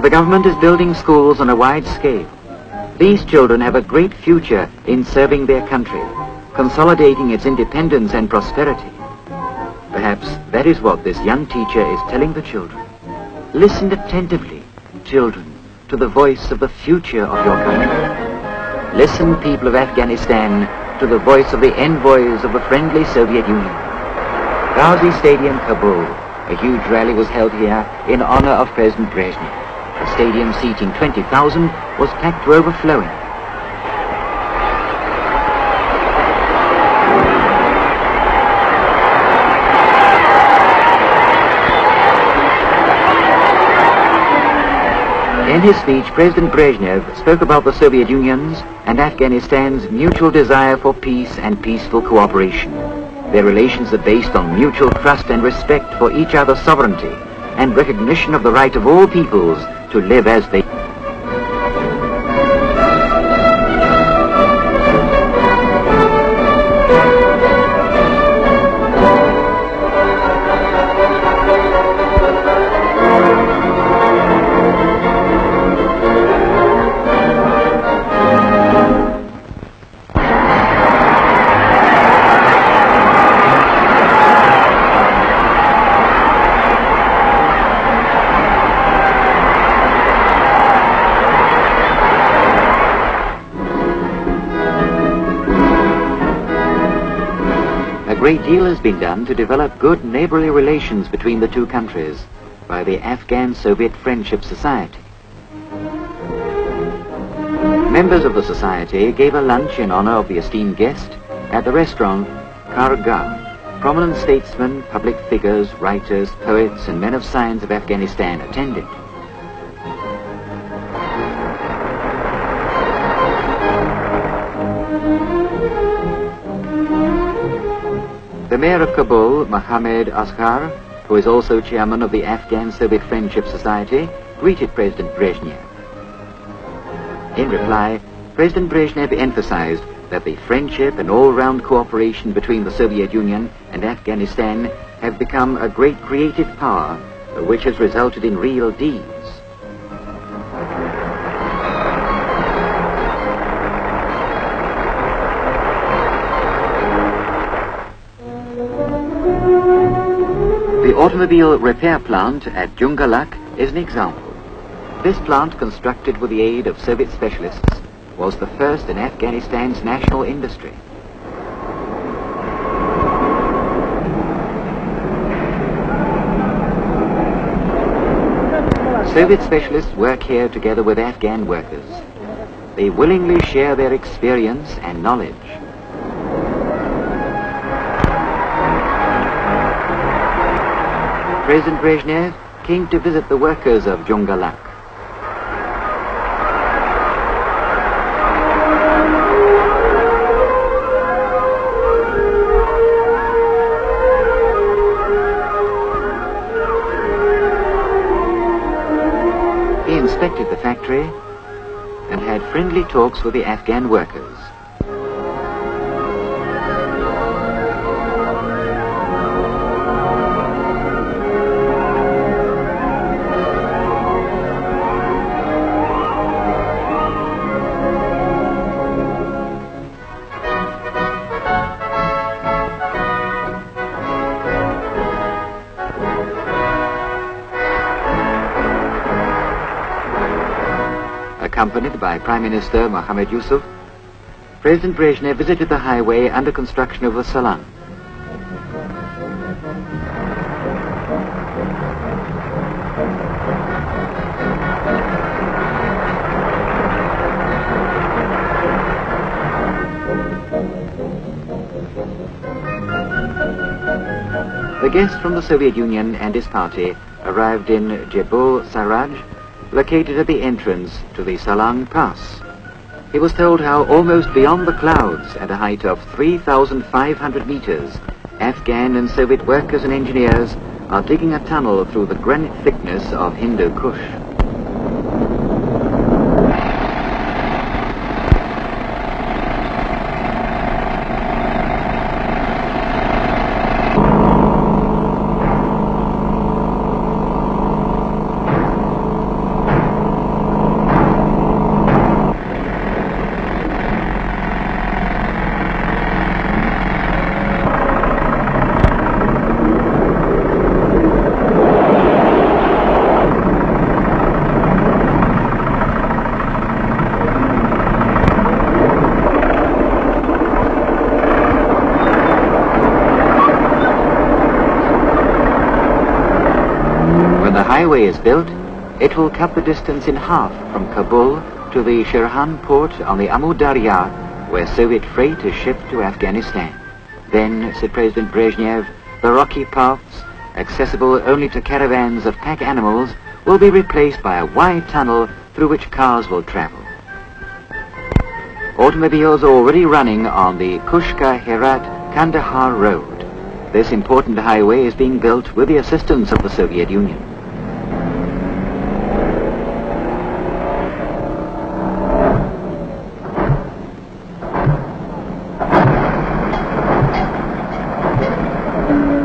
The government is building schools on a wide scale. These children have a great future in serving their country, consolidating its independence and prosperity. Perhaps that is what this young teacher is telling the children. Listen attentively, children, to the voice of the future of your country. Listen, people of Afghanistan, to the voice of the envoys of the friendly Soviet Union. Ghazi Stadium, Kabul. A huge rally was held here in honor of President Brezhnev. The stadium, seating 20,000, was packed to overflowing. In his speech, President Brezhnev spoke about the Soviet Union's and Afghanistan's mutual desire for peace and peaceful cooperation. Their relations are based on mutual trust and respect for each other's sovereignty and recognition of the right of all peoples to live as they... A great deal has been done to develop good neighborly relations between the two countries by the Afghan-Soviet Friendship Society. Members of the society gave a lunch in honor of the esteemed guest at the restaurant Kargar. Prominent statesmen, public figures, writers, poets, and men of science of Afghanistan attended. The mayor of Kabul, Mohammed Asghar, who is also chairman of the Afghan-Soviet Friendship Society, greeted President Brezhnev. In reply, President Brezhnev emphasized that the friendship and all-round cooperation between the Soviet Union and Afghanistan have become a great creative power, which has resulted in real deeds. The automobile repair plant at Jungalak is an example. This plant, constructed with the aid of Soviet specialists, was the first in Afghanistan's national industry. Soviet specialists work here together with Afghan workers. They willingly share their experience and knowledge. President Brezhnev came to visit the workers of Jungalak. He inspected the factory and had friendly talks with the Afghan workers. Accompanied by Prime Minister Mohammad Yusuf, President Brezhnev visited the highway under construction over Salan. The guest from the Soviet Union and his party arrived in Jebel Sarraj, located at the entrance to the Salang Pass. He was told how almost beyond the clouds, at a height of 3,500 meters, Afghan and Soviet workers and engineers are digging a tunnel through the granite thickness of Hindu Kush. When the highway is built, it will cut the distance in half from Kabul to the Shirhan port on the Amu Darya, where Soviet freight is shipped to Afghanistan. Then, said President Brezhnev, the rocky paths, accessible only to caravans of pack animals, will be replaced by a wide tunnel through which cars will travel. Automobiles are already running on the Kushka-Herat-Kandahar road. This important highway is being built with the assistance of the Soviet Union.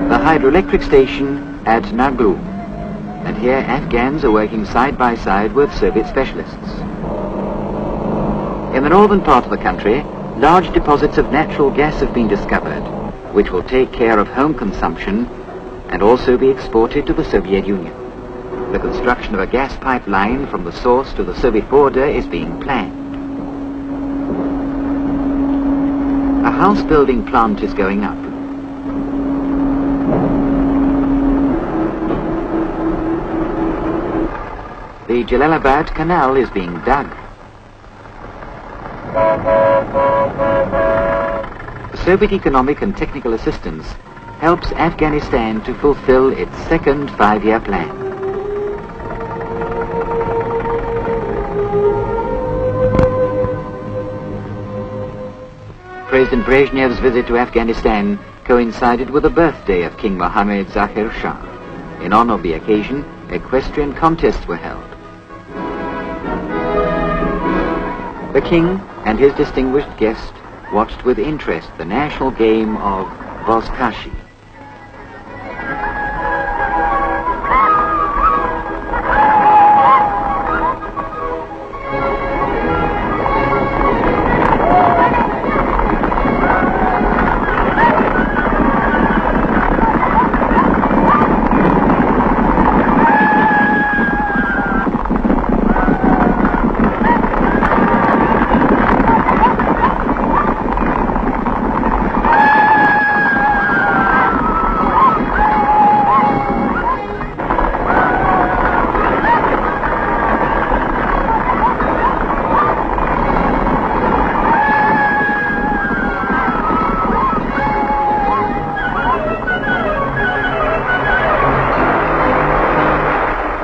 The hydroelectric station at Naglu, and here Afghans are working side by side with Soviet specialists. In the northern part of the country, large deposits of natural gas have been discovered, which will take care of home consumption and also be exported to the Soviet Union. The construction of a gas pipeline from the source to the Soviet border is being planned. A house building plant is going up. The Jalalabad Canal is being dug. Soviet economic and technical assistance helps Afghanistan to fulfill its second five-year plan. President Brezhnev's visit to Afghanistan coincided with the birthday of King Mohammad Zahir Shah. In honor of the occasion, equestrian contests were held. The king and his distinguished guest watched with interest the national game of Vozkashi.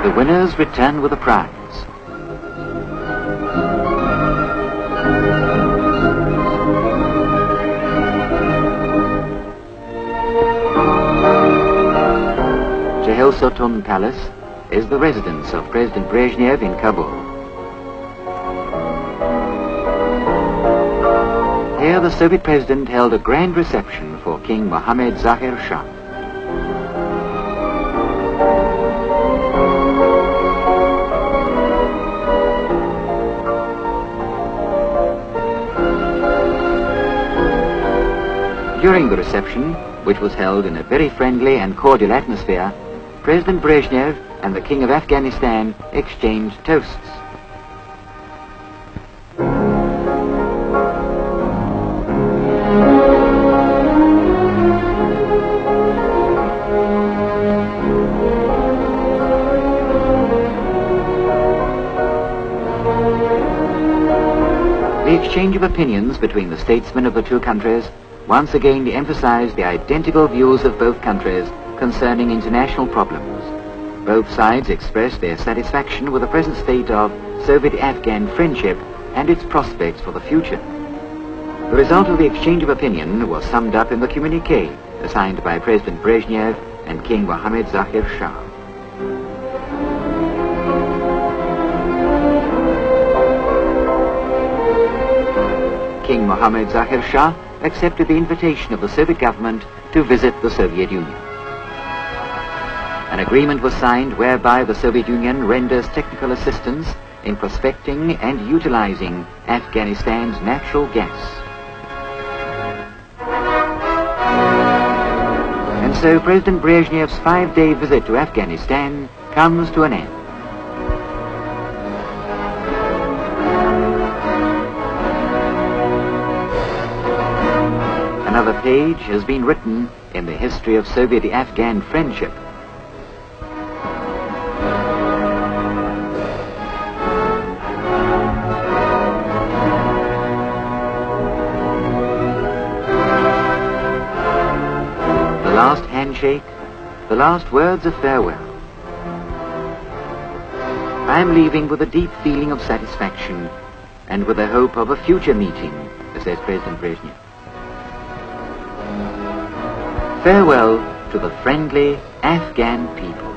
The winners return with a prize. Chehel Sotun Palace is the residence of President Brezhnev in Kabul. Here the Soviet president held a grand reception for King Mohammad Zahir Shah. During the reception, which was held in a very friendly and cordial atmosphere, President Brezhnev and the King of Afghanistan exchanged toasts. The exchange of opinions between the statesmen of the two countries once again emphasized the identical views of both countries concerning international problems. Both sides expressed their satisfaction with the present state of Soviet-Afghan friendship and its prospects for the future. The result of the exchange of opinion was summed up in the communiqué signed by President Brezhnev and King Mohammad Zahir Shah. King Mohammad Zahir Shah accepted the invitation of the Soviet government to visit the Soviet Union. An agreement was signed whereby the Soviet Union renders technical assistance in prospecting and utilizing Afghanistan's natural gas. And so President Brezhnev's 5-day visit to Afghanistan comes to an end. Another page has been written in the history of Soviet-Afghan friendship. last handshake, the last words of farewell. I am leaving with a deep feeling of satisfaction and with the hope of a future meeting, says President Brezhnev. Farewell to the friendly Afghan people.